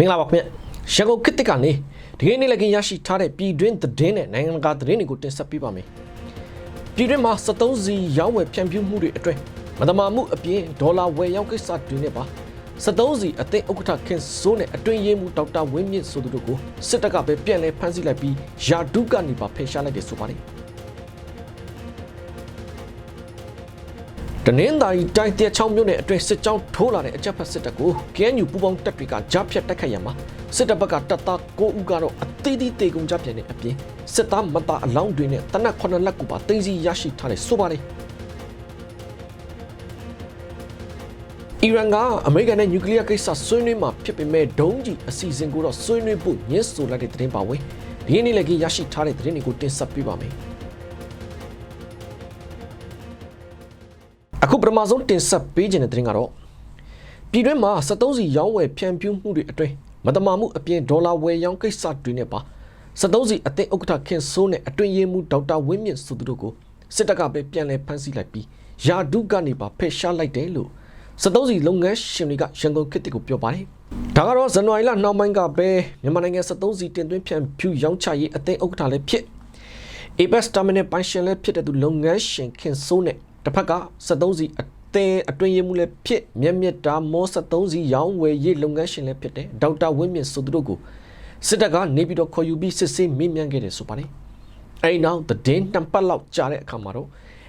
မင်္ဂလာပါခင်ဗျရန်ကုန်ခေတ်တစ်ကနေဒီကနေ့လည်းခင်ရရှိထားတဲ့ပြည်တွင်းသတင်းနဲ့နိုင်ငံတကာသတင်းတွေကိုတင်ဆက်ပေးပါမယ်ပြည်တွင်းမှာ73စီရောင်းဝယ်ဖြန့်ဖြူးမှုတွေအတွင်းမတမာမှုအပြင်ဒေါ်လာဝယ်ရောက်ကိစ္စတွေနဲ့ပါ73စီအသင်းဥက္ကဋ္ဌခင်စိုးနဲ့အတွင်းရေးမှူးဒေါက်တာဝင်းမြင့်ဆိုသူတို့ကိုစစ်တပ်ကပဲပြန်လည်ဖမ်းဆီးလိုက်ပြီးယာဒုကနေပါဖယ်ရှားလိုက်တယ်ဆိုပါတယ်တနင်္သာရီတိုင်းတရချောင်းမြို့နယ်အတွင်းစစ်ကြောင်းထိုးလာတဲ့အကြမ်းဖက်စစ်တပ်ကို KNU ပူးပေါင်းတပ်တွေကကြားဖြတ်တိုက်ခိုက်ရမှာစစ်တပ်ဘက်ကတပ်သား9ဦးကတော့အသီးသီးတေကုန်ကြပြန်တဲ့အပြင်စစ်သားမသားအလောင်းတွေနဲ့တနက်9လက်ကိုပါသိမ်းဆည်းရရှိထားတယ်ဆိုပါတယ်အီရန်ကအမေရိကန်နဲ့နျူကလ িয়ার ကိစ္စဆွေးနွေးမှာဖြစ်ပေမဲ့ဒုံးကျည်အစီအစဉ်ကိုတော့ဆွေးနွေးဖို့ညှင်းဆိုလိုက်တဲ့သတင်းပါဝင်ဒီနေ့လည်းရရှိထားတဲ့သတင်းတွေကိုတင်ဆက်ပေးပါမယ်အခုပထမဆုံးတင်ဆက်ပေးခြင်းတဲ့သတင်းကတော့ပြည်တွင်းမှာ73စီရောင်းဝယ်ဖြန့်ဖြူးမှုတွေအတွင်းမတမာမှုအပြင်ဒေါ်လာဝယ်ရောင်းကိစ္စတွေနဲ့ပါ73စီအသင်းဥက္ကဋ္ဌခင်စိုးနဲ့အတွင်းရေးမှူးဒေါက်တာဝင်းမြင့်ဆိုသူတို့ကိုစစ်တပ်ကပဲပြန်လည်ဖမ်းဆီးလိုက်ပြီးယာဒုကနေပါဖယ်ရှားလိုက်တယ်လို့73စီလုပ်ငန်းရှင်တွေကရန်ကုန်ခေတ်ကိုပြောပါတယ်ဒါကတော့ဇန်နဝါရီလနောက်ပိုင်းကပဲမြန်မာနိုင်ငံ73စီတင်သွင်းဖြန့်ဖြူးရောင်းချရေးအသင်းဥက္ကဋ္ဌလည်းဖြစ် ABS Terminal ပိုင်ရှင်လည်းဖြစ်တဲ့သူလုပ်ငန်းရှင်ခင်စိုးနဲ့တစ်ဖက်က73စီအသင်းအတွင်းရေးမှူးလည်းဖြစ်မြက်မြက်တာမော73စီရောင်းဝယ်ရေးလုပ်ငန်းရှင်လည်းဖြစ်တဲ့ဒေါက်တာဝင်းမြင့်ဆိုသူတို့ကိုစစ်တပ်ကနေပြီးတော့ခေါ်ယူပြီးစစ်ဆေးမေးမြန်းခဲ့တယ်ဆိုပါတယ်အဲဒီနောက်သတင်းနှစ်ပတ်လောက်ကြာတဲ့အခါမှာတော့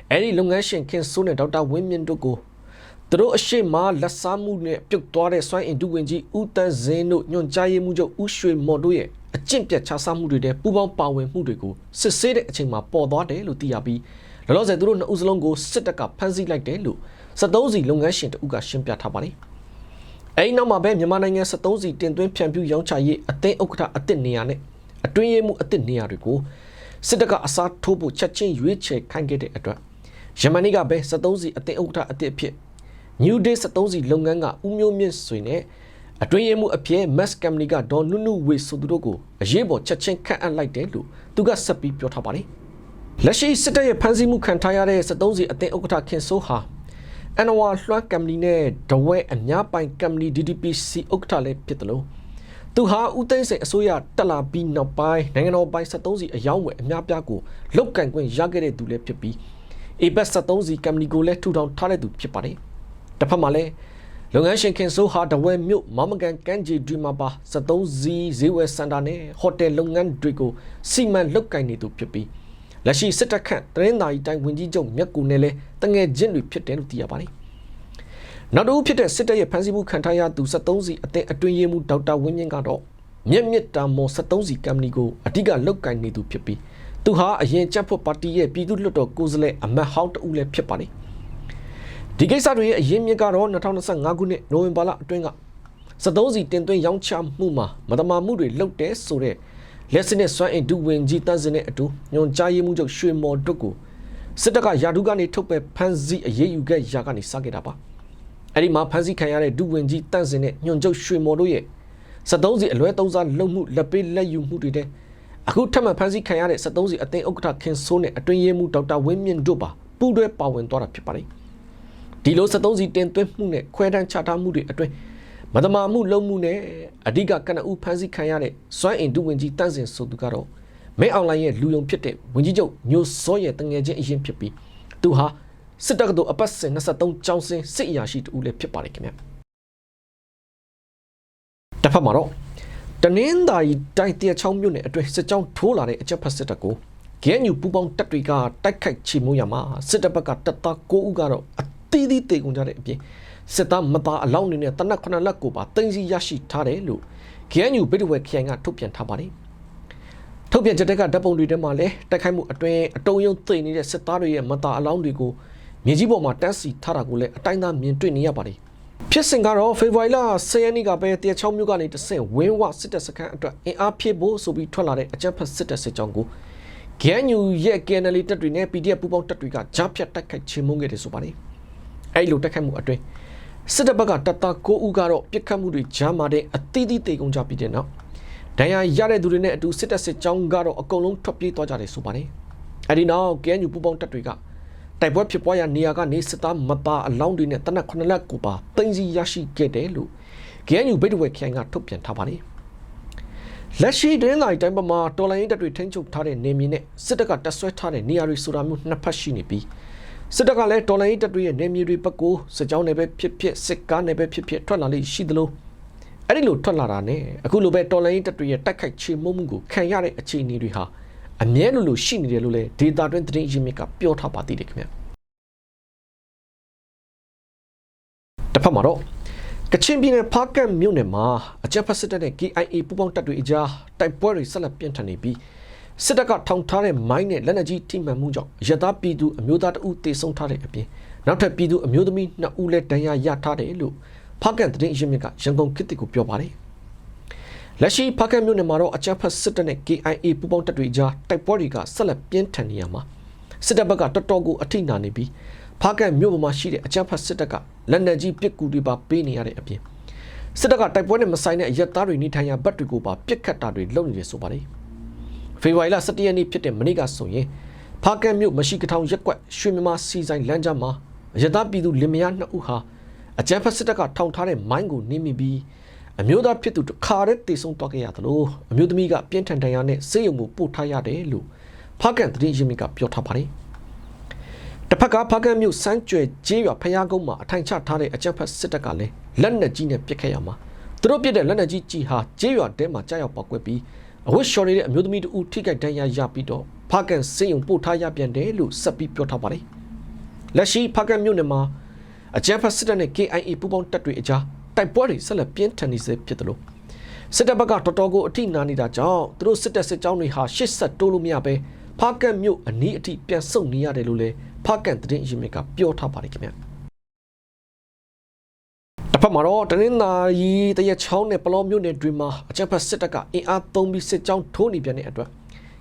အဲဒီလုပ်ငန်းရှင်ခင်စိုးနဲ့ဒေါက်တာဝင်းမြင့်တို့ကိုသူတို့အရှိမလက်စားမှုနဲ့ပြုတ်သွားတဲ့စွမ်းအင်ဒုဝန်ကြီးဦးတန်းစင်းတို့ညွှန်ကြားရေးမှူးချုပ်ဦးရွှေမော်တို့ရဲ့အကျင့်ပြတ်ခြားစားမှုတွေတဲ့ပူးပေါင်းပါဝင်မှုတွေကိုစစ်ဆေးတဲ့အချိန်မှာပေါ်သွားတယ်လို့သိရပြီးလောလောဆယ်သူတို့နှစ်ဦးစလုံးကိုစစ်တပ်ကဖမ်းဆီးလိုက်တယ်လို့73စီလုပ်ငန်းရှင်တို့ကရှင်းပြထားပါတယ်။အဲဒီနောက်မှာပဲမြန်မာနိုင်ငံ73စီတင်သွင်းဖြန့်ဖြူးရောင်းချရေးအသင်းဥက္ကဋ္ဌအသစ်နေရာနဲ့အတွင်းရေးမှူးအသစ်နေရာတွေကိုစစ်တပ်ကအစားထိုးဖို့ချက်ချင်းရွေးချယ်ခိုင်းခဲ့တဲ့အတွက်ယမန်နေ့ကပဲ73စီအသင်းဥက္ကဋ္ဌအသစ်အဖြစ် New Day 73စီလုပ်ငန်းကဦးမျိုးမြင့်ဆွေနဲ့အတွင်းရေးမှူးအဖြစ် Mass Company ကဒေါ်နုနုဝေဆိုသူတို့ကိုအရေးပေါ်ချက်ချင်းခန့်အပ်လိုက်တယ်လို့သူကဆက်ပြီးပြောထားပါတယ်။လက်ရှိစစ်တပ်ရဲ့ဖမ်းဆီးမှုခံထားရတဲ့73စီအသင်းဥက္ကဋ္ဌခင်စိုးဟာအန်ဝါလွှမ်းကမ်ပဏီနဲ့ဒဝဲအများပိုင်ကမ်ပဏီ DDPC ဥက္ကဋ္ဌလည်းဖြစ်တယ်လို့သူဟာဦးသိန်းစိန်အစိုးရတက်လာပြီးနောက်ပိုင်းနိုင်ငံတော်ပိုင်73စီအယောင်းဝယ်အများပြားကိုလုတ်ကန်ခွင့်ရခဲ့တဲ့သူလည်းဖြစ်ပြီး ABS 73စီကမ်ပဏီကိုလည်းထူထောင်ထားတဲ့သူဖြစ်ပါတယ်။တစ်ဖက်မှာလည်းလုပ်ငန်းရှင်ခင်စိုးဟာဒဝဲမြို့မောင်မကန်ကမ်းခြေတွင်မှာပါ73စီဈေးဝယ်စင်တာနဲ့ဟိုတယ်လုပ်ငန်းတွေကိုစီမံလုတ်ကန်နေသူဖြစ်ပြီးလက်ရှိစစ်တပ်ခန့်တရင်သာရီတိုင်းဝင်ကြီးချုပ်မြက်ကူနဲ့လည်းတငယ်ချင်းတွေဖြစ်တယ်လို့သိရပါတယ်။နောက်တစ်ဦးဖြစ်တဲ့စစ်တပ်ရဲ့ဖမ်းဆီးမှုခံထားရသူ73စီအသင်းအတွင်းရေးမှူးဒေါက်တာဝင်းမြင့်ကတော့မြက်မြစ်တာမော်73စီကမ်ပဏီကိုအဓိကလုတ်ကင်နေသူဖြစ်ပြီးသူဟာအရင်ကြက်ဖွတ်ပါတီရဲ့ပြည်သူ့လွှတ်တော်ကိုယ်စားလှယ်အမတ်ဟောင်းတဦးလည်းဖြစ်ပါတယ်။ဒီကိစ္စတွေရဲ့အရင်းမြစ်ကတော့2025ခုနှစ်နိုဝင်ဘာလအတွင်းက73စီတင်သွင်းရောင်းချမှုမှာမတမာမှုတွေလုပ်တဲ့ဆိုတဲ့လက်စနစ်စွမ်းအင်ဒုဝန်ကြီးတန်းစင်နဲ့အတူညွန်ကြားရေးမှူးချုပ်ရွှေမော်တို့ကိုစစ်တပ်ကယာဒုကနေထုတ်ပယ်ဖမ်းဆီးအရေးယူခဲ့ရာကနေစခဲ့တာပါအဲ့ဒီမှာဖမ်းဆီးခံရတဲ့ဒုဝန်ကြီးတန်းစင်နဲ့ညွန်ချုပ်ရွှေမော်တို့ရဲ့73စီအလွဲသုံးစားလုပ်မှုလက်ပေးလက်ယူမှုတွေတဲ့အခုထပ်မံဖမ်းဆီးခံရတဲ့73စီအသင်းဥက္ကဋ္ဌခင်စိုးနဲ့အတွင်းရေးမှူးဒေါက်တာဝင်းမြင့်တို့ပါပူးတွဲပါဝင်သွားတာဖြစ်ပါတယ်ဒီလို73စီတင်သွင်းမှုနဲ့ခွဲတန်းချထားမှုတွေအတွင်းမတမာမှုလုံးမှုနဲ့အဓိကကနဦးဖမ်းဆီးခံရတဲ့စွမ်းအင်ဒုဝန်ကြီးတန်းစင်ဆိုသူကတော့မဲအွန်လိုင်းရဲ့လူယုံဖြစ်တဲ့ဝန်ကြီးချုပ်မျိုးစောရဲ့တငယ်ချင်းအရင်ဖြစ်ပြီးသူဟာစစ်တပ်ကအပတ်စဉ်23ကျောင်းစင်းစစ်အရာရှိတူလည်းဖြစ်ပါတယ်ခင်ဗျတစ်ဖက်မှာတော့တနင်္သာရီတိုင်းတရချောင်းမြို့နယ်အတွင်းစစ်ကြောင်းထိုးလာတဲ့အကြမ်းဖက်စစ်တပ်ကို KNU ပူးပေါင်းတပ်တွေကတိုက်ခိုက်ချေမှုရမှာစစ်တပ်ဘက်ကတပ်သား9ဦးကတော့အသီးသီးတေကုန်ကြတဲ့အပြင်စစ်သားမသားအလောင်းတွေနဲ့တနက်9လက်ကိုပါသိမ်းဆည်းရရှိထားတယ်လို့ KNU ဗိဒဝဲခရိုင်ကထုတ်ပြန်ထားပါတယ်။ထုတ်ပြန်ချက်တွေကဓာတ်ပုံတွေထဲမှာလည်းတိုက်ခိုက်မှုအတွင်းအတုံးယုံသိနေတဲ့စစ်သားတွေရဲ့မသားအလောင်းတွေကိုမြေကြီးပေါ်မှာတန်းစီထားတာကိုလည်းအတိုင်းသားမြင်တွေ့နေရပါတယ်။ဖြစ်စဉ်ကတော့ဖေဖော်ဝါရီလ10ရက်နေ့ကပဲတရချောင်းမြို့ကနေတဆင့်ဝင်းဝစစ်တပ်စခန်းအတွက်အင်အားဖြည့်ဖို့ဆိုပြီးထွက်လာတဲ့အကြမ်းဖက်စစ်တပ်စစ်ကြောင်းကို KNU ရဲ့ KNL တပ်တွေနဲ့ PDF ပူးပေါင်းတပ်တွေကကြားဖြတ်တိုက်ခိုက်ချေမှုခဲ့တယ်ဆိုပါတယ်။အဲဒီလိုတိုက်ခိုက်မှုအတွင်းစစ်တပ်ဘက်ကတပ်သား9ဦးကတော့ပြစ်ခတ်မှုတွေကြားမှာတဲ့အသီးသီးတေကုန်ကြပြီးတဲ့နောက်ဒဏ်ရာရတဲ့သူတွေနဲ့အတူစစ်တပ်စစ်ကြောင်းကတော့အကုန်လုံးထွက်ပြေးသွားကြတယ်ဆိုပါတယ်။အဲဒီနောက် KNU ပူးပေါင်းတပ်တွေကတိုက်ပွဲဖြစ်ပွားရာနေရာကနေစစ်သားမသားအလောင်းတွေနဲ့တနက်9လက်ကိုပါသိမ်းဆည်းရရှိခဲ့တယ်လို့ KNU ဘိတ်တဝဲခိုင်ကထုတ်ပြန်ထားပါတယ်လက်ရှိတွင်လိုက်တိုင်းမှာတော်လိုင်းတပ်တွေထိန်းချုပ်ထားတဲ့နေမြေနဲ့စစ်တပ်ကတပ်ဆွဲထားတဲ့နေရာတွေဆိုတာမျိုးနှစ်ဖက်ရှိနေပြီးစစ်တပ်ကလည်းတော်လိုင်းတပ်တွေရဲ့နေမြေတွေဘက်ကိုစစ်ကြောင်းတွေပဲဖြစ်ဖြစ်စစ်ကားတွေပဲဖြစ်ဖြစ်ထွက်လာလိမ့်ရှိသလိုအဲ့ဒီလိုထွက်လာတာနဲ့အခုလိုပဲတော်လိုင်းတပ်တွေရဲ့တိုက်ခိုက်ချေမှုန်းမှုကိုခံရတဲ့အခြေအနေတွေဟာအမြဲလိုရှိနေတယ်လို့လည်းဒေတာတွင်သတင်းရင်းမြစ်ကပြောထားပါသေးတယ်ခင်ဗျတစ်ဖက်မှာတော့ကချင်ပြည်နယ်ဖားကန့်မြို့နယ်မှာအကြမ်းဖက်စစ်တပ်နဲ့ KIA ပူးပေါင်းတပ်တွေအကြားတိုက်ပွဲတွေဆက်လက်ပြင်းထန်နေပြီးစစ်တပ်ကထောင်ထားတဲ့မိုင်းနဲ့လက်နက်ကြီးထိမှန်မှုကြောင့်ရတာပြည်သူအမျိုးသားတအုပ်တေဆုံးထားတဲ့အပြင်နောက်ထပ်ပြည်သူအမျိုးသမီး2ဦးလည်းဒဏ်ရာရထားတယ်လို့ဖားကန့်သတင်းရင်းမြစ်ကရန်ကုန်ခေတ်ကိုပြောပါတယ်လက်ရှိဖားကန့်မြို့နယ်မှာတော့အကြမ်းဖက်စစ်တပ်နဲ့ KIA ပူးပေါင်းတပ်တွေအကြားတိုက်ပွဲတွေကဆက်လက်ပြင်းထန်နေရမှာစစ်တပ်ဘက်ကတော်တော်ကိုအထိနာနေပြီးဖားကန့်မြို့ပေါ်မှာရှိတဲ့အကြမ်းဖက်စစ်တပ်ကလက်နက်ကြီးပစ်ကူတွေပါပေးနေရတဲ့အပြင်စစ်တပ်ကတိုက်ပွဲနဲ့မဆိုင်တဲ့အရက်သားတွေနေထိုင်ရာဘက်တွေကိုပါပစ်ခတ်တာတွေလုပ်နေတယ်ဆိုပါတယ်ဖေဖော်ဝါရီလ17ရက်နေ့ဖြစ်တဲ့မနေ့ကဆိုရင်ဖားကန့်မြို့မရှိကထောင်ရက်ကွက်ရွှေမြန်မာစီဆိုင်လမ်းကြားမှာအရက်သားပြည်သူလင်မယား2ဦးဟာအကြမ်းဖက်စစ်တပ်ကထောင်ထားတဲ့မိုင်းကိုနင်းမိပြီးအမျိုးသားဖြစ်သူတစ်ခါတည်းတေဆုံးသွားခဲ့ရသလိုအမျိုးသမီးကပြင်းထန်ဒဏ်ရာနဲ့ဆေးရုံကိုပို့ထားရတယ်လို့ဖားကန့်သတင်းရင်းမြစ်ကပြောထားပါတယ်တစ်ဖက်ကဖားကန့်မြို့စမ်းကြွယ်ကျေးရွာဖျားကုန်းမှာအထိုင်ချထားတဲ့အကြမ်းဖက်စစ်တပ်ကလည်းလက်နက်ကြီးနဲ့ပစ်ခဲ့ရမှာသူတို့ပစ်တဲ့လက်နက်ကြီးကြီးဟာကျေးရွာတဲမှာကြားရောက်ပေါက်ကွဲပြီးအဝတ်လျှော်နေတဲ့အမျိုးသမီးတို့ထိခိုက်ဒဏ်ရာရပြီးတော့ဖားကန့်ဆေးရုံပို့ထားရပြန်တယ်လို့ဆက်ပြီးပြောထားပါတယ်လက်ရှိဖားကန့်မြို့နယ်မှာအကြမ်းဖက်စစ်တပ်နဲ့ KIA ပူးပေါင်းတပ်တွေအကြားတိုက်ပွဲတွေဆက်လက်ပြင်းထန်နေစေဖြစ်တယ်လို့စစ်တပ်ဘက်ကတော်တော်ကိုအထိနာနေတာကြောင့်သူတို့စစ်တပ်စစ်ကြောင်းတွေဟာရှစ်ဆက်တိုးလို့မရပဲဖားကန့်မြို့အနီးအထိပြန်ဆုတ်နေရတယ်လို့လည်းဖားကန့်သတင်းရင်းမြစ်ကပြောထားပါတယ်ခင်ဗျတစ်ဖက်မှာတော့တနင်္သာရီတရချောင်းနဲ့ပလောမြို့နယ်တွေမှာအကြမ်းဖက်စစ်တပ်ကအင်အားသုံးပြီးစစ်ကြောင်းထိုးနေပြန်တဲ့အတွက်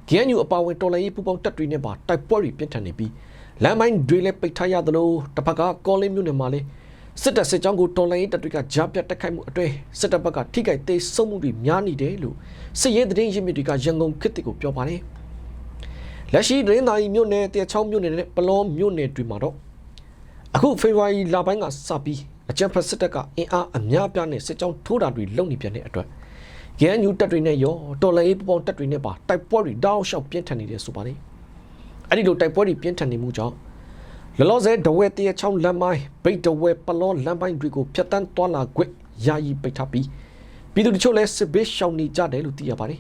KNU အပါအဝင်တော်လှန်ရေးပူးပေါင်းတပ်တွေနဲ့ပါတိုက်ပွဲတွေပြင်းထန်နေပြီးလမ်းမိုင်းတွေလည်းပိတ်ထားရသလိုတစ်ဖက်ကကောလင်းမြို့နယ်မှာလည်းစစ်တပ်စစ်ကြောင်းကိုတော်လှန်ရေးတပ်တွေကကြားပြတ်တိုက်ခိုက်မှုအတွင်းစစ်တပ်ဘက်ကထိခိုက်သေးဆုံးမှုတွေများနေတယ်လို့စစ်ရေးသတင်းရင်းမြစ်တွေကရန်ကုန်ခေတ်ကိုပြောပါတယ်လက်ရှိဒင်းသာရီမြို့နယ်တရချောင်းမြို့နယ်နဲ့ပလောမြို့နယ်တွေမှာတော့အခုဖေဖော်ဝါရီလပိုင်းကစပြီးအကြမ်းဖက်စစ်တပ်ကအင်အားအများပြားနဲ့စစ်ကြောင်းထိုးတာတွေလုပ်နေပြန်တဲ့အတွက် KNU တပ်တွေနဲ့ရောတော်လှန်ရေးပူးပေါင်းတပ်တွေနဲ့ပါတိုက်ပွဲတွေတောက်လျှောက်ပြင်းထန်နေတယ်ဆိုပါတယ်အဲ့ဒီလိုတိုက်ပွဲတွေပြင်းထန်နေမှုကြောင့်လောလောဆယ်ဒဝဲတရချောင်းလမ်းပိုင်းဗိတ်ဒဝဲပလောလမ်းပိုင်းတွေကိုဖျက်ဆီးသွားလာခွင့်ယာယီပိတ်ထားပြီးပြည်သူတချို့လည်းစစ်ဘေးရှောင်နေကြတယ်လို့သိရပါတယ်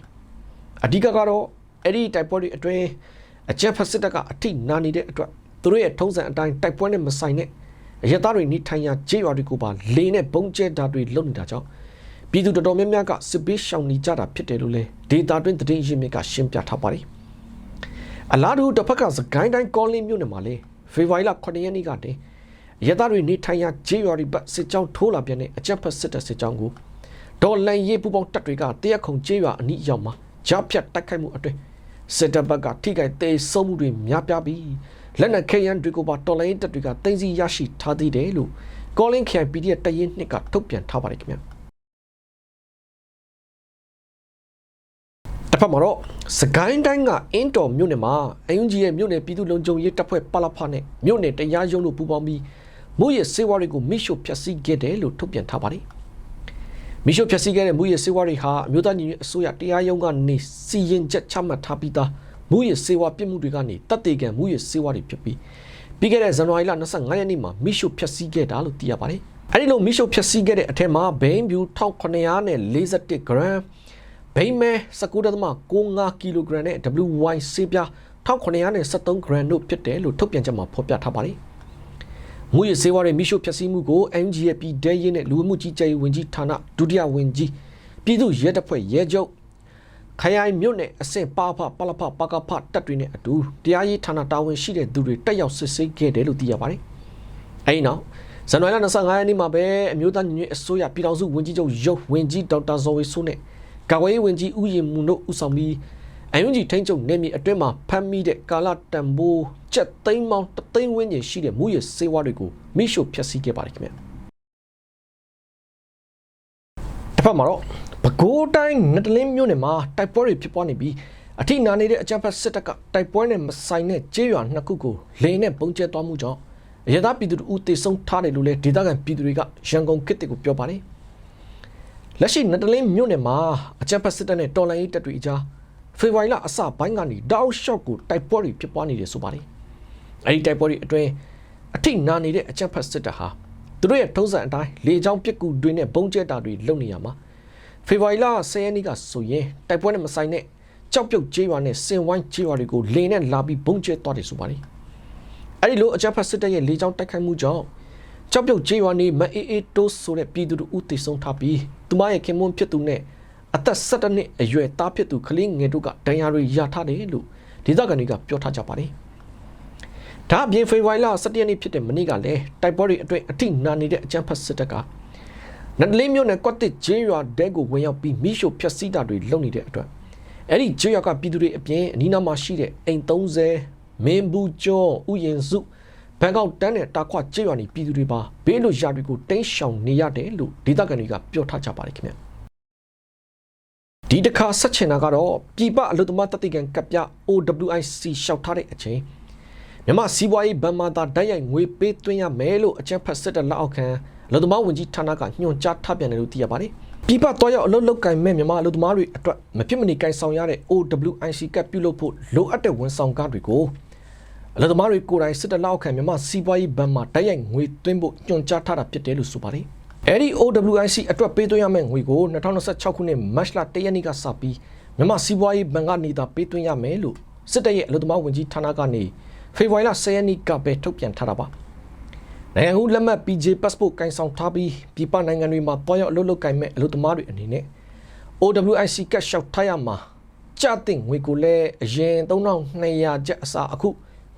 အဓိကကတော့အဲ့ဒီတိုက်ပွဲတွေအတွင်းအကြမ်းဖက်စစ်တပ်ကအထိနာနေတဲ့အတွက်သူတို့ရဲ့ထုံးစံအတိုင်းတိုက်ပွဲနဲ့မဆိုင်တဲ့အရသားတွေနေထိုင်ရာကျေးရွာတွေကိုပါလေနဲ့ဘုံကျဲတာတွေလုပ်နေတာကြောင့်ပြည်သူတော်တော်များများကစစ်ဘေးရှောင်နေကြတာဖြစ်တယ်လို့လည်းဒေတာတွင်သတင်းရင်းမြစ်ကရှင်းပြထားပါတယ်အလားတူတစ်ဖက်ကစကိုင်းတိုင်းကောလင်းမြို့နယ်မှာလည်းဖေဖော်ဝါရီလ9ရက်နေ့ကတည်းရသားတွေနေထိုင်ရာကျေးရွာတွေဘက်စစ်ကြောင်းထိုးလာပြန်တဲ့အကြမ်းဖက်စစ်တပ်စစ်ကြောင်းကိုဒေါ်လန်ရေးပူပေါင်းတပ်တွေကတရက်ခုံကျေးရွာအနီးရောက်မှာကြားဖြတ်တိုက်ခိုက်မှုအတွင်းစစ်တပ်ဘက်ကထိခိုက်သေးဆုံးမှုတွေများပြားပြီးလက်နက်ခဲယမ်းတွေကိုပါတော်လိုင်းတပ်တွေကတင်စီရရှိထားသေးတယ်လို့ကောလင်းခိုင် PDF တရင်နှစ်ကထုတ်ပြန်ထားပါတယ်ခင်ဗျာတစ်ဖက်မှာတော့စကိုင်းတိုင်းကအင်းတော်မြို့နယ်မှာအယုံကြီးရဲ့မြို့နယ်ပြည်သူ့လုံခြုံရေးတပ်ဖွဲ့ပလဖနဲ့မြို့နယ်တရားရုံးတို့ပူးပေါင်းပြီးမူရစေဝါတွေကိုမိရှုဖျက်ဆီးခဲ့တယ်လို့ထုတ်ပြန်ထားပါတယ်မိရှုဖျက်ဆီးခဲ့တဲ့မူရစေဝါတွေဟာအမျိုးသားညီညွတ်အစိုးရတရားရုံးကနေစီရင်ချက်ချမှတ်ထားပြီးသားမူရစေဝါပြစ်မှုတွေကနေတပ်တေကံမူရစေဝါတွေဖြစ်ပြီးပြီးခဲ့တဲ့ဇန်နဝါရီလ25ရက်နေ့မှာမိရှုဖျက်ဆီးခဲ့တာလို့သိရပါတယ်အဲဒီလိုမိရှုဖျက်ဆီးခဲ့တဲ့အထက်မှာဘိန်းဖြူ1941 gramဘိန်းမဲ19.95 ကီလိုဂရမ်နဲ့ WY ဆေးပြား1913 gram တို့ဖြစ်တယ်လို့ထုတ်ပြန်ချက်မှာဖော်ပြထားပါတယ်။မူရစေဝါတွေမိရှုဖျက်ဆီးမှုကို NGA ပြည်ဒဲရေးနဲ့လူမှုကြီးကြပ်ရေးဝန်ကြီးဌာနဒုတိယဝန်ကြီးပြည်သူ့ရဲတပ်ဖွဲ့ရဲချုပ်ခရိုင်မြို့နယ်အဆင့်ပလဖတပ်တွေနဲ့အတူတရားရေးဌာနတာဝန်ရှိတဲ့သူတွေတက်ရောက်စစ်ဆေးခဲ့တယ်လို့သိရပါတယ်။အဲဒီနောက်ဇန်နဝါရီလ25ရက်နေ့မှာပဲအမျိုးသားညီညွတ်အစိုးရပြည်ထောင်စုဝန်ကြီးချုပ်ရုပ်ဝန်ကြီးဒေါက်တာဇော်ဝေဆိုးနဲ့ကာကွယ်ရေးဝန်ကြီးဦးရင်မူတို့ဦးဆောင်ပြီးအယုံကြီးထိန်းချုပ်နေမြေအတွင်းမှာဖမ်းမိတဲ့ကာလတန်ဖိုးကျပ်သိန်းပေါင်း3သိန်းဝန်းကျင်ရှိတဲ့မူရစေဝါတွေကိုမိရှုဖျက်ဆီးခဲ့ပါတယ်ခင်ဗျာတစ်ဖက်မှာတော့ပဲခူးတိုင်းနတလင်းမြို့နယ်မှာတိုက်ပွဲတွေဖြစ်ပွားနေပြီးအထိနာနေတဲ့အကြမ်းဖက်စစ်တပ်ကတိုက်ပွဲနဲ့မဆိုင်တဲ့ကျေးရွာ2ခုကိုလေနဲ့ပုံကျဲသွားမှုကြောင့်အရသာပြည်သူတို့တေဆုံးထားတယ်လို့လည်းဒေသခံပြည်သူတွေကရန်ကုန်ခေတ်ကိုပြောပါတယ် လက်ရှိနတလင်းမြို့နယ်မှာအကြမ်းဖက်စစ်တပ်နဲ့တော်လှန်ရေးတပ်တွေအကြားဖေဖော်ဝါရီလအစပိုင်းကနေတောက်လျှောက်ကိုတိုက်ပွဲတွေဖြစ်ပွားနေတယ်ဆိုပါတယ်။အဲဒီတိုက်ပွဲတွေအတွင်းအထိနာနေတဲ့အကြမ်းဖက်စစ်တပ်ဟာသူတို့ရဲ့ထုံးစံအတိုင်းလေကြောင်းပစ်ကူတွေနဲ့ပုံကျဲတာတွေလုပ်နေရမှာဖေဖော်ဝါရီလ10ရက်နေ့ကဆိုရင်တိုက်ပွဲနဲ့မဆိုင်တဲ့ကြောက်ပြုတ်ကျေးရွာနဲ့စင်ဝိုင်းကျေးရွာတွေကိုလေနဲ့လာပြီးပုံကျဲသွားတယ်ဆိုပါတယ်။အဲဒီလိုအကြမ်းဖက်စစ်တပ်ရဲ့လေကြောင်းတိုက်ခိုက်မှုကြောင့်ကြောက်ပြုတ်ကျေးရွာနေမအေးအေးတိုးဆိုတဲ့ပြည်သူတို့ဦးတည်ဆုံးထားပြီးသူမရဲ့ခင်မွန်းဖြစ်သူနဲ့အသက်17နှစ်အရွယ်သားဖြစ်သူကလေးငယ်တို့ကဒဏ်ရာတွေရထားတယ်လို့ဒေသခံတွေကပြောထားကြပါတယ်။ဒါအပြင်ဖေဖော်ဝါရီလ17ရက်နေ့ဖြစ်တဲ့မနေ့ကလည်းတိုက်ပွဲတွေအတွင်းအထိနာနေတဲ့အကြမ်းဖက်စစ်တပ်ကနတ်လင်းမြို့နယ်ကွက်တစ်ကျေးရွာတဲကိုဝင်ရောက်ပြီးမိရှို့ဖျက်ဆီးတာတွေလုပ်နေတဲ့အတွက်အဲ့ဒီကျေးရွာကပြည်သူတွေအပြင်အနီးနားမှာရှိတဲ့အိမ်30မင်းဘူးကျော်ဥယျင်စုဘန်ကောက်တန်းနဲ့တာခွကျေးရွာနေပြည်သူတွေပါဘေးလွတ်ရာတွေကိုတင်းရှောင်နေရတယ်လို့ဒေသခံတွေကပြောထားကြပါတယ်ခင်ဗျ။ဒီတစ်ခါဆက်ချင်တာကတော့ပြည်ပအလုပ်သမားတတိကန်ကပ်ပြ OWIC ရှောက်ထားတဲ့အချိန်မြန်မာစီးပွားရေးဗန်မာတာတိုက်ရိုက်ငွေပေးသွင်းရမယ်လို့အကြမ်းဖက်စစ်တပ်လက်အောက်ခံအလုပ်သမားဝန်ကြီးဌာနကညွှန်ကြားထားပြန်တယ်လို့သိရပါတယ်။ပြည်ပသွားရောက်အလုပ်လုပ်ကိုင်မဲ့မြန်မာအလုပ်သမားတွေအတွက်မဖြစ်မနေကိုင်ဆောင်ရတဲ့ OWIC ကပ်ပြုလုပ်ဖို့လိုအပ်တဲ့ဝန်ဆောင်ကားတွေကိုအလုပ်သမားတွေကိုယ်တိုင်စစ်တပ်လက်အောက်ခံမြန်မာစီးပွားရေးဗန်မာတိုက်ရိုက်ငွေသွင်းဖို့ညွှန်ကြားထားတာဖြစ်တယ်လို့ဆိုပါတယ်။အဲဒီ OWIC အတွက်ပေးသွင်းရမယ့်ငွေကို2026ခုနှစ်မတ်လ1ရက်နေ့ကစပြီးမြန်မာစီးပွားရေးဗန်ကနေသာပေးသွင်းရမယ်လို့စစ်တပ်ရဲ့အလုပ်သမားဝန်ကြီးဌာနကနေဖေဖော်ဝါရီလ10ရက်နေ့ကပဲထုတ်ပြန်ထားတာပါ။နိုင်ငံဦးလက်မှတ် PJ passport ကိုင်ဆောင်ထားပြီးပြည်ပနိုင်ငံတွေမှာတွားရောက်အလုပ်လုပ်ကိုင်မဲ့အလုပ်သမားတွေအနေနဲ့ OWIC ကတ်လျှောက်ထားရမှာကြတဲ့ငွေကိုလည်းအရင်3200ကျပ်အစားအခု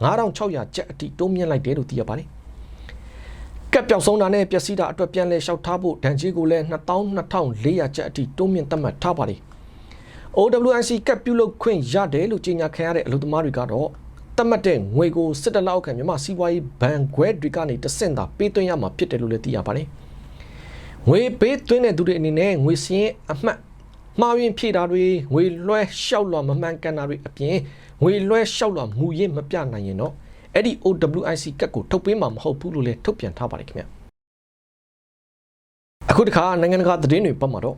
9600ကျပ်အထိတိုးမြင့်လိုက်တယ်လို့သိရပါတယ်။ကတ်ပြောက်ဆုံးတာနဲ့ပျက်စီးတာအတွက်ပြန်လည်လျှောက်ထားဖို့ဒဏ်ကြေးကိုလည်း22,400ကျပ်အထိတိုးမြင့်သတ်မှတ်ထားပါတယ်။ OWIC ကတ်ပြုလုပ်ခွင့်ရတယ်လို့ကြေညာခံရတဲ့အလုပ်သမားတွေကတော့တတ်မှတ်တဲ့ငွေကိုစစ်တပ်လက်အောက်ခံမြန်မာစီးပွားရေးဘဏ်ခွဲတွေကနေတဆင့်သာပေးသွင်းရမှာဖြစ်တယ်လို့လည်းသိရပါတယ်။ငွေပေးသွင်းတဲ့သူတွေအနေနဲ့ငွေစင်းအမှတ်မှားယွင်းဖြည့်တာတွေငွေလွှဲလျှောက်လွှာမမှန်ကန်တာတွေအပြင်ငွေလွှဲလျှောက်လွှာမူရင်းမပြနိုင်ရင်တော့အဲ့ဒီ OWIC ကတ်ကိုထုတ်ပေးမှာမဟုတ်ဘူးလို့လည်းထုတ်ပြန်ထားပါတယ်ခင်ဗျ။အခုတခါနိုင်ငံတကာသတင်းတွေပတ်မှာတော့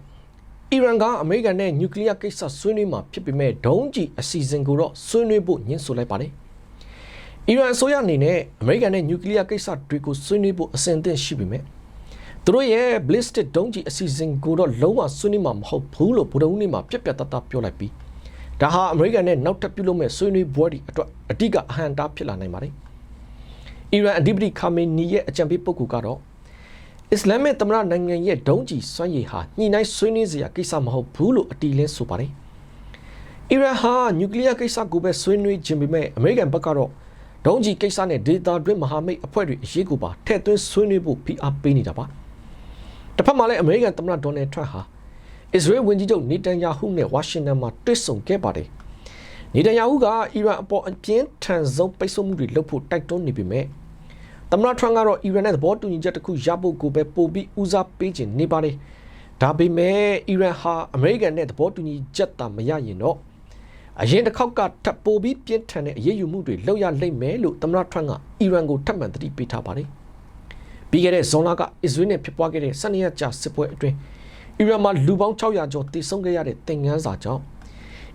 အီရန်ကအမေရိကန်နဲ့နျူကလ িয়ার ကိစ္စဆွေးနွေးမှာဖြစ်ပေမဲ့ဒုံးကျည်အစီအစဉ်ကိုတော့ဆွေးနွေးဖို့ညှင်းဆိုလိုက်ပါတယ်။အီရန်အစိုးရအနေနဲ့အမေရိကန်နဲ့နျူကလ িয়ার ကိစ္စတွေကိုဆွေးနွေးဖို့အစဉ်အသင့်ရှိပေမဲ့သူတို့ရဲ့ ballistic ဒုံးကျည်အစီအစဉ်ကိုတော့လုံးဝဆွေးနွေးမှာမဟုတ်ဘူးလို့ဗုဒ္ဓဦးနေ့မှာပြတ်ပြတ်သားသားပြောလိုက်ပြီးဒါဟာအမေရိကန်နဲ့နောက်ထပ်ပြုလုပ်မဲ့ဆွေးနွေးပွဲတွေအတွက်အဓိကအဟန့်အတားဖြစ်လာနိုင်ပါတယ်။အီရန်အဓိပတိခါမေနီရဲ့အကြံပေးပုဂ္ဂိုလ်ကတော့အစ္စလာမစ်သမ္မတနိုင်ငံရဲ့ဒုံးကျည်စွမ်းရည်ဟာညှိနှိုင်းဆွေးနွေးစရာကိစ္စမဟုတ်ဘူးလို့အတီးလင်းဆိုပါတယ်။အီရန်ဟာနျူကလ িয়ার ကိစ္စကိုပဲဆွေးနွေးခြင်းပေမဲ့အမေရိကန်ဘက်ကတော့ဒုံးကျည်ကိစ္စနဲ့ဒေတာတွင်းမဟာမိတ်အဖွဲ့တွေအရေးကိုပါထည့်သွင်းဆွေးနွေးဖို့ဖိအားပေးနေတာပါ။တစ်ဖက်မှာလည်းအမေရိကန်သမ္မတဒေါ်နယ်ထရန့်ဟာအစ္စရေးဝန်ကြီးချုပ်နေတန်ယာဟုနဲ့ဝါရှင်တန်မှာတွေ့ဆုံခဲ့ပါတယ်။နေတန်ယာဟုကအီရန်အပေါ်အပြင်းထန်ဆုံးပိတ်ဆို့မှုတွေလုပ်ဖို့တိုက်တွန်းနေပေမဲ့သမ္မတထရန့်ကတော့အီရန်နဲ့သဘောတူညီချက်တစ်ခုရဖို့ကိုပဲပို့ပြီးဦးစားပေးခြင်းနေပါတယ်။ဒါပေမဲ့အီရန်ဟာအမေရိကန်နဲ့သဘောတူညီချက်သာမရရင်တော့အရင်တစ်ခေါက်ကထပ်ပိုပြီးပြင်းထန်တဲ့အရေးယူမှုတွေလုပ်ရလိမ့်မယ်လို့သမ္မတထရန့်ကအီရန်ကိုထပ်မံသတိပေးထားပါတယ်။ပြီးခဲ့တဲ့ဇွန်လကအစ္စရေးနဲ့ဖြစ်ပွားခဲ့တဲ့12ရက်ကြာစစ်ပွဲအတွင်းအီရန်မှာလူပေါင်း600ကျော်သေဆုံးခဲ့ရတဲ့သင်ခန်းစာကြောင့်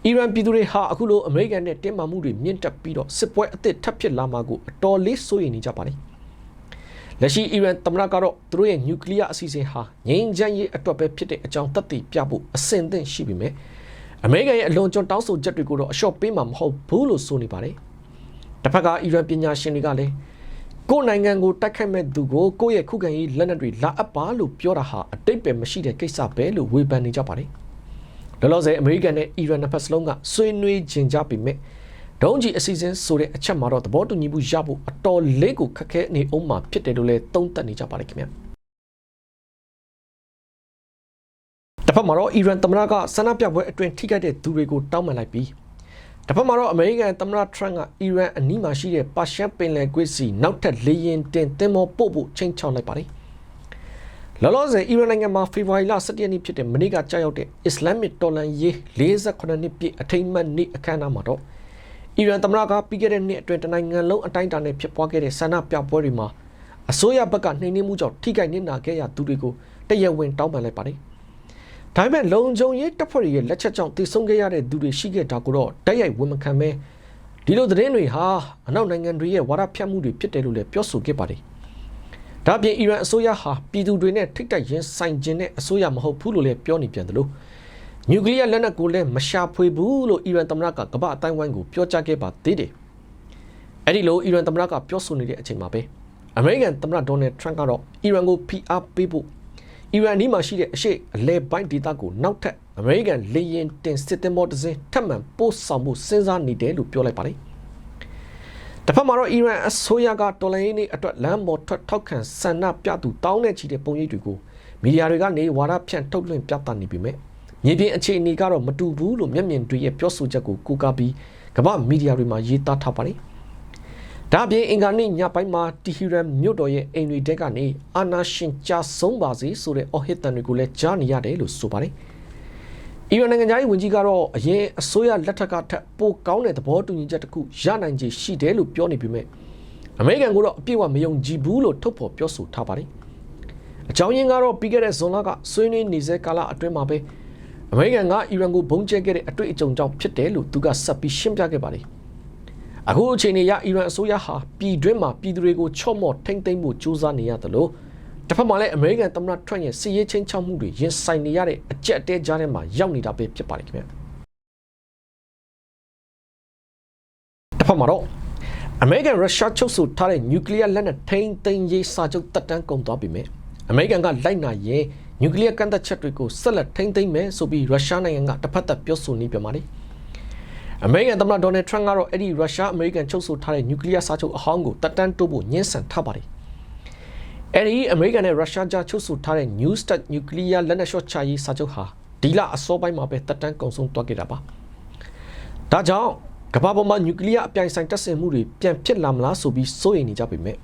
အီရန်ပြည်သူတွေဟာအခုလိုအမေရိကန်နဲ့တင်းမာမှုတွေမြင့်တက်ပြီးတော့စစ်ပွဲအသစ်ထပ်ဖြစ်လာမှာကိုအတော်လေးစိုးရိမ်နေကြပါတယ်။လက်ရှိအီရန်သမ္မတကတော့သူတို့ရဲ့နျူကလ িয়ার အစီအစဉ်ဟာငြိမ်းချမ်းရေးအတွက်ပဲဖြစ်တဲ့အကြောင်းသက်သေပြဖို့အဆင်သင့်ရှိပေမဲ့အမေရိကန်ရဲ့အလွန်ကျွံတောင်းဆိုချက်တွေကိုတော့အလျှော့ပေးမှာမဟုတ်ဘူးလို့ဆိုနေပါတယ်။တစ်ဖက်ကအီရန်ပညာရှင်တွေကလည်းကိုယ်နိုင်ငံကိုတိုက်ခိုက်မဲ့သူကိုကိုယ့်ရဲ့ခုခံရေးလက်နက်တွေလာအပ်ပါလို့ပြောတာဟာအတိတ်ပဲမရှိတဲ့ကိစ္စပဲလို့ဝေဖန်နေကြပါတယ်။လောလောဆယ်အမေရိကန်နဲ့အီရန်နှစ်ဖက်စလုံးကဆွေးနွေးခြင်းကြပေမဲ့ဒုံးကျည်အစီအစဉ်ဆိုတဲ့အချက်မှာတော့သဘောတူညီမှုရဖို့အတော်လေးကိုခက်ခဲနေအောင်မှာဖြစ်တယ်လို့လည်းသုံးသပ်နေကြပါတယ်ခင်ဗျာ။တစ်ဖက်မှာတော့အီရန်သမ္မတကဆန္ဒပြပွဲအတွင်းထိခိုက်တဲ့သူတွေကိုတောင်းပန်လိုက်ပြီးတစ်ဖက်မှာတော့အမေရိကန်သမ္မတထရန့်ကအီရန်အနီးမှာရှိတဲ့ပါရှန်ပင်လယ်ကွေ့စီနောက်ထပ်လေယာဉ်တင်သင်္ဘောပို့ဖို့ချိန်ချောက်လိုက်ပါတယ်။လောလောဆယ်အီရန်နိုင်ငံမှာဖေဖော်ဝါရီလ17ရက်နေ့ဖြစ်တဲ့မနေ့ကကြာရောက်တဲ့အစ္စလာမစ်တော်လှန်ရေး48နှစ်ပြည့်အထိမ်းအမှတ်နေ့အခမ်းအနားမှာတော့အီရန်သမ္မတကပြီးခဲ့တဲ့နှစ်အတွင်းတနိုင်ငံလုံးအတိုင်းအတာနဲ့ဖြစ်ပွားခဲ့တဲ့ဆန္ဒပြပွဲတွေမှာအစိုးရဘက်ကနှိမ်နင်းမှုကြောင့်ထိခိုက်နစ်နာခဲ့ရသူတွေကိုတရားဝင်တောင်းပန်လိုက်ပါတယ်။ ဒါပေမဲ့လုံခြုံရေးတပ်ဖွဲ့တွေရဲ့လက်ချက်ကြောင့်တည်ဆုံခဲ့ရတဲ့သူတွေရှိခဲ့တာကိုတော့တိုက်ရိုက်ဝန်မခံပဲဒီလိုသတင်းတွေဟာအနောက်နိုင်ငံတွေရဲ့ဝါဒဖြန့်မှုတွေဖြစ်တယ်လို့လည်းပြောဆိုခဲ့ပါတယ်။ဒါပြင်အီရန်အစိုးရဟာပြည်သူတွေနဲ့ထိတိုက်ရင်ဆိုင်ခြင်းနဲ့အစိုးရမဟုတ်ဘူးလို့လည်းပြောနေပြန်တယ်လို့နျူကလ িয়ার လက်နက်ကိုလည်းမရှာဖွေဘူးလို့အီရန်သမ္မတကကမ္ဘာအတိုင်းဝိုင်းကိုပြောကြားခဲ့ပါသေးတယ်။အဲဒီလိုအီရန်သမ္မတကပြောဆိုနေတဲ့အချိန်မှာပဲအမေရိကန်သမ္မတဒေါ်နယ်ထရန့်ကတော့အီရန်ကိုဖိအားပေးဖို့အီရန်ဒီမှာရှိတဲ့အရှေ့အလဲပိုင်းဒေသကိုနောက်ထပ်အမေရိကန်လေယာဉ်တင်စစ်သင်္ဘောတစ်စင်းထပ်မံပို့ဆောင်မှုစဉ်းစားနေတယ်လို့ပြောလိုက်ပါတယ်။တစ်ဖက်မှာတော့အီရန်အစိုးရကတော်လှန်ရေးနေ့အတွက်လမ်းပေါ်ထွက်ထောက်ခံဆန္ဒပြသူတောင်းနဲ့ချီတဲ့ပုံရိပ်တွေကိုမီဒီယာတွေကနေဝါဒဖြန့်ထုတ်လွှင့်ပြသနေပြီမဲ့မြေပြင်အခြေအနေကတော့မတူဘူးလို့မျက်မြင်တွေရဲ့ပြောဆိုချက်ကိုကိုးကားပြီးကမ္ဘာမီဒီယာတွေမှာရေးသားထားပါတယ်။ဒါပြင်အင်္ဂါနေ့ညပိုင်းမှာတီဟီရန်မြို့တော်ရဲ့အိမ်တွေတဲကနေအာနာရှင်ကြာဆုံးပါစေဆိုတဲ့အော်ဟစ်တန်တွေကိုလည်းကြားနေရတယ်လို့ဆိုပါတယ်။အီရန်နိုင်ငံသားဝန်ကြီးကတော့အရင်အစိုးရလက်ထက်ကထပ်ပိုကောင်းတဲ့သဘောတူညီချက်တစ်ခုရနိုင်ခြေရှိတယ်လို့ပြောနေပေမဲ့အမေရိကန်ကတော့အပြည့်အဝမယုံကြည်ဘူးလို့ထုတ်ဖော်ပြောဆိုထားပါတယ်။အကြောင်းရင်းကတော့ပြီးခဲ့တဲ့ဇွန်လကဆွေးနွေးနေစေကာလအတွင်းမှာပဲအမေရိကန်ကအီရန်ကိုဘုံကျဲခဲ့တဲ့အတွေ့အကြုံကြောင့်ဖြစ်တယ်လို့သူကဆက်ပြီးရှင်းပြခဲ့ပါတယ်။အခုအချိန်အရအီရန်အစိုးရဟာပြည်တွင်းမှာပြည်သူတွေကိုချော့မော့ထိမ့်သိမ်းမှုစူးစမ်းနေရတယ်လို့တစ်ဖက်မှာလည်းအမေရိကန်သမ္မတထရန့်ရဲ့စစ်ရေးချင်းချောက်မှုတွေရင်ဆိုင်နေရတဲ့အကြက်အတဲကြားထဲမှာရောက်နေတာပဲဖြစ်ပါတယ်ခင်ဗျာတစ်ဖက်မှာတော့အမေရိကန်ရုရှားချုပ်ဆိုထားတဲ့နျူကလ িয়ার လက်နက်ထိန်းသိမ်းရေးစာချုပ်တပ်တန်းကုန်သွားပြီမဲ့အမေရိကန်ကလိုက်နာရင်နျူကလ িয়ার ကန့်သတ်ချက်တွေကိုဆက်လက်ထိန်းသိမ်းမယ်ဆိုပြီးရုရှားနိုင်ငံကတစ်ဖက်သက်ပြောဆိုနေပြန်ပါတယ်အမေရိကန်သမ္မတဒေါ်နယ်ထရန့်ကတော့အဲ့ဒီရုရှားအမေရိကန်ချုပ်ဆိုထားတဲ့နျူကလ িয়ার စာချုပ်အဟောင်းကိုတပ်တန်းတိုးဖို့ညှင်းဆန်ထားပါတယ်အဲ့ဒီအမေရိကန်နဲ့ရုရှားကြားချုပ်ဆိုထားတဲ့ New START နျူကလ িয়ার လက်နက်ရှော့ချရေးစာချုပ်ဟာဒီလအစောပိုင်းမှာပဲတပ်တန်းကုန်ဆုံးသွားခဲ့တာပါ။ဒါကြောင့်ကမ္ဘာပေါ်မှာနျူကလ িয়ার အပြိုင်ဆိုင်တပ်ဆင်မှုတွေပြန်ဖြစ်လာမလားဆိုပြီးစိုးရိမ်နေကြပေမဲ့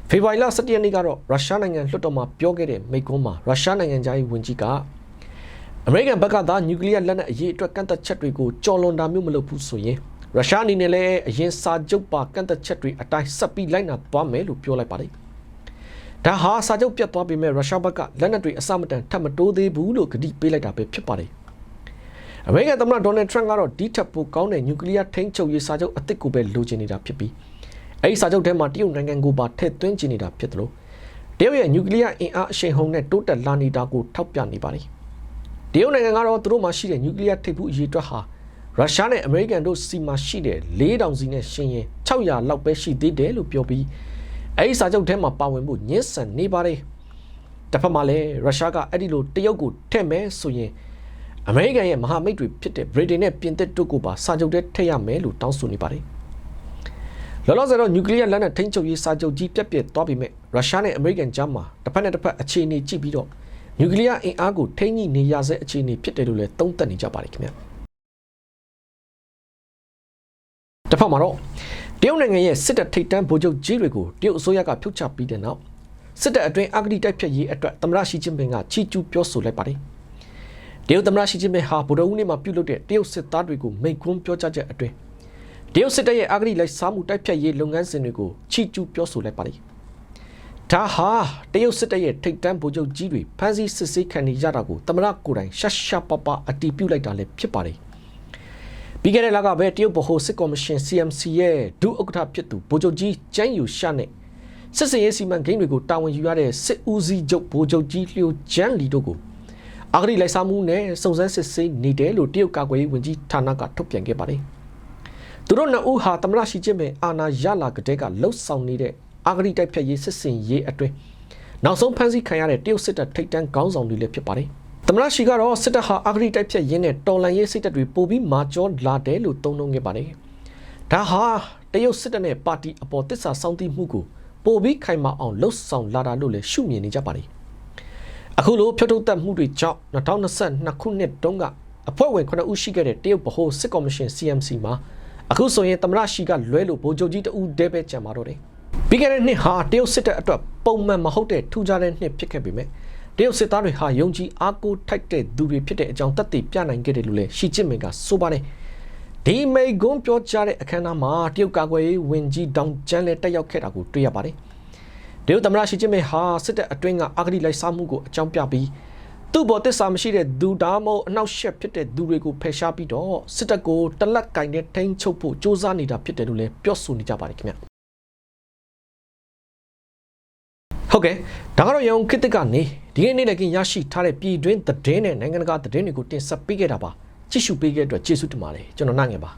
ဖေဖော်ဝါရီလ17ရက်နေ့ကတော့ရုရှားနိုင်ငံလွှတ်တော်မှာပြောခဲ့တဲ့မိန့်ခွန်းမှာရုရှားနိုင်ငံသားရေးဝန်ကြီးကအမေရိကန်ဘက်ကသာနျူကလ িয়ার လက်နက်အရေးအတွက်ကန့်သက်ချက်တွေကိုကြော်လွန်တာမျိုးမလုပ်ဘူးဆိုရင်ရုရှားအနေနဲ့လည်းအရင်စာချုပ်ပါကန့်သက်ချက်တွေအတိုင်းဆက်ပြီးလိုက်နာသွားမယ်လို့ပြောလိုက်ပါတယ်။ဒါဟာစာချုပ်ပြတ်သွားပေမဲ့ရုရှားဘက်ကလက်နက်တွေအစမတန်ထပ်မတိုးသေးဘူးလို့ကတိပေးလိုက်တာပဲဖြစ်ပါတယ်။အမေရိကန်သမ္မတဒေါ်နယ်ထရန့်ကတော့ဒီထက်ပိုကောင်းတဲ့နျူကလ িয়ার ထိန်းချုပ်ရေးစာချုပ်အသစ်ကိုပဲလိုချင်နေတာဖြစ်ပြီးအဲဒီစာချုပ်ထဲမှာတရုတ်နိုင်ငံကိုပါထည့်သွင်းချင်နေတာဖြစ်တယ်လို့တရုတ်ရဲ့နျူကလ িয়ার အင်အားအရှိန်ဟုန်နဲ့တိုးတက်လာနေတာကိုထောက်ပြနေပါတယ်။တရုတ်နိုင်ငံကတော့သူတို့မှာရှိတဲ့နျူကလ িয়ার ထိပ်ဖူးအရေးအတွက်ဟာရုရှားနဲ့အမေရိကန်တို့စီမှာရှိတဲ့4000စီနဲ့ရှင်ရင်600လောက်ပဲရှိသေးတယ်လို့ပြောပြီးအဲဒီစာချုပ်ထဲမှာပါဝင်ဖို့ညှင်းဆန်နေပါတယ်။တစ်ဖက်မှာလည်းရုရှားကအဲ့ဒီလိုတရုတ်ကိုထည့်မယ်ဆိုရင်အမေရိကန်ရဲ့မဟာမိတ်တွေဖြစ်တဲ့ဗြိတိန်နဲ့ပြင်သစ်တို့ကိုပါစာချုပ်ထဲထည့်ရမယ်လို့တောင်းဆိုနေပါတယ်။လောလောဆယ်တော့နျူကလ িয়ার လက်နက်ထိန်းချုပ်ရေးစာချုပ်ကြီးပြတ်ပြတ်သွားပြီမဲ့ရုရှားနဲ့အမေရိကန်ကြားမှာတစ်ဖက်နဲ့တစ်ဖက်အခြေအနေကြည့်ပြီးတော့နျူကလ িয়ার အင်အားကိုထိန်းညှိနေရဆဲအခြေအနေဖြစ်တယ်လို့လည်းသုံးသပ်နေကြပါတယ်ခင်ဗျာ။တစ်ဖက်မှာတော့တရုတ်နိုင်ငံရဲ့စစ်တပ်ထိပ်တန်းဗိုလ်ချုပ်ကြီးတွေကိုတရုတ်အစိုးရကဖြုတ်ချပြီးတဲ့နောက်စစ်တပ်အတွင်းအဂတိတိုက်ဖျက်ရေးအတွက်သမ္မတရှီကျင်းပင်ကချီးကျူးပြောဆိုလိုက်ပါတယ်။တရုတ်သမ္မတရှီကျင်းပင်ဟာဗုဒ္ဓဦးနေ့မှာပြုလုပ်တဲ့တရုတ်စစ်သားတွေကိုမိန့်ခွန်းပြောကြားချက်အတွင်းတရုတ်စစ်တပ်ရဲ့အဂတိလိုက်စားမှုတိုက်ဖျက်ရေးလုပ်ငန်းစဉ်တွေကိုချီးကျူးပြောဆိုလိုက်ပါတယ်။ဒါဟာတရုတ်စစ်တပ်ရဲ့ထိပ်တန်းဗိုလ်ချုပ်ကြီးတွေဖမ်းဆီးစစ်ဆေးခံနေရတာကိုသမ္မတကိုယ်တိုင်ရှာပပအတည်ပြုလိုက်တာလည်းဖြစ်ပါတယ်။ပြီးခဲ့တဲ့လကပဲတရုတ်ဗဟိုစစ်ကော်မရှင် CMC ရဲ့ဒုဥက္ကဋ္ဌဖြစ်သူဗိုလ်ချုပ်ကြီးကျန်းယူရှာနဲ့စစ်စင်ရေးစီမံကိန်းတွေကိုတာဝန်ယူရတဲ့စစ်ဦးစီးချုပ်ဗိုလ်ချုပ်ကြီးလျိုကျန်းလီတို့ကိုအဂတိလိုက်စားမှုနဲ့စုံစမ်းစစ်ဆေးနေတယ်လို့တရုတ်ကာကွယ်ရေးဝန်ကြီးဌာနကထုတ်ပြန်ခဲ့ပါတယ်။သူတို့နှစ်ဦးဟာသမ္မတရှီကျင်းပင်အာဏာရလာကတည်းကလှုပ်ဆောင်နေတဲ့အဂတိတိုက်ဖျက်ရေးစစ်စင်ရေးအတွင်းနောက်ဆုံးဖမ်းဆီးခံရတဲ့တရုတ်စစ်တပ်ထိပ်တန်းခေါင်းဆောင်တွေလည်းဖြစ်ပါတယ်။သမ္မတရှီကတော့စစ်တပ်ဟာအဂတိတိုက်ဖျက်ရင်းနဲ့တော်လှန်ရေးစိတ်ဓာတ်တွေပိုပြီးမာကျောလာတယ်လို့သုံးနှုန်းခဲ့ပါတယ်။ဒါဟာတရုတ်စစ်တပ်နဲ့ပါတီအပေါ်တစ္ဆာစောင့်သိမှုကိုပိုပြီးခိုင်မာအောင်လှုပ်ဆောင်လာတာလို့လည်းရှုမြင်နေကြပါတယ်။အခုလိုဖြုတ်ထုတ်သက်မှုတွေကြောင့်2022ခုနှစ်တုန်းကအဖွဲ့ဝင်9ဦးရှိခဲ့တဲ့တရုတ်ဗဟိုစစ်ကော်မရှင် CMC မှာအခုဆိုရင်သမ္မတရှီကလွဲလို့ဗိုလ်ချုပ်ကြီးတဦးတည်းပဲကျန်ပါတော့တယ်။ပြီးခဲ့တဲ့နှစ်ဟာတရုတ်စစ်တပ်အတွက်ပုံမှန်မဟုတ်တဲ့ထူးခြားတဲ့နှစ်ဖြစ်ခဲ့ပေမဲ့တရုတ်စစ်သားတွေဟာယုံကြည်အားကိုးထိုက်တဲ့သူတွေဖြစ်တဲ့အကြောင်းသက်သေပြနိုင်ခဲ့တယ်လို့လည်းရှီကျင်းပင်ကဆိုပါတယ်။ဒီမိန့်ခွန်းပြောကြားတဲ့အခမ်းအနားမှာတရုတ်ကာကွယ်ရေးဝန်ကြီးဒေါန်ကျန်းလည်းတက်ရောက်ခဲ့တာကိုတွေ့ရပါတယ်။တရုတ်သမ္မတရှီကျင်းပင်ဟာစစ်တပ်အတွင်းကအဂတိလိုက်စားမှုကိုအကြောင်းပြပြီး သူ့ဘော်သစ္စာမရှိတဲ့ဒူဒါမို့အနောက်ရှက်ဖြစ်တဲ့ဒူတွေကိုဖယ်ရှားပြီးတော့စစ်တပ်ကိုတလက်ကင်တဲ့ထိန်းချုပ်ဖို့စ조사နေတာဖြစ်တယ်လို့လည်းပြောဆိုနေကြပါတယ်ခင်ဗျဟုတ်ကဲ့ဒါကတော့ရုံခစ်တစ်ကနေဒီနေ့နေ့လည်းရရှိထားတဲ့ပြည်တွင်းသတင်းနဲ့နိုင်ငံတကာသတင်းတွေကိုတင်ဆက်ပေးခဲ့တာပါကြည့်ရှုပေးခဲ့တဲ့အတွက်ကျေးဇူးတင်ပါတယ်ကျွန်တော်နိုင်ငယ်ပါ